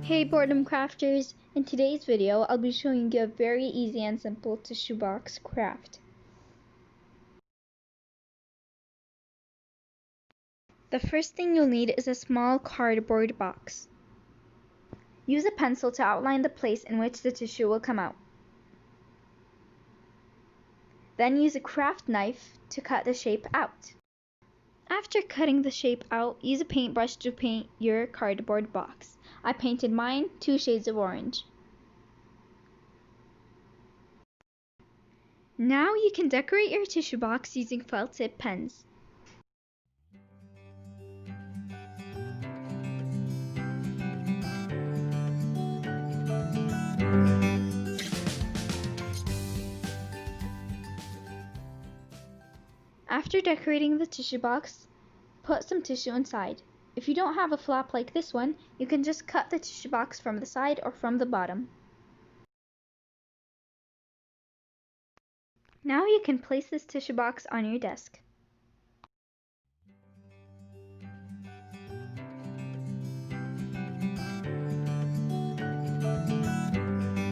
Hey Boredom Crafters! In today's video, I'll be showing you a very easy and simple tissue box craft. The first thing you'll need is a small cardboard box. Use a pencil to outline the place in which the tissue will come out. Then use a craft knife to cut the shape out. After cutting the shape out, use a paintbrush to paint your cardboard box. I painted mine 2 shades of orange. Now you can decorate your tissue box using felt tip pens. After decorating the tissue box, put some tissue inside. If you don't have a flap like this one, you can just cut the tissue box from the side or from the bottom. Now you can place this tissue box on your desk.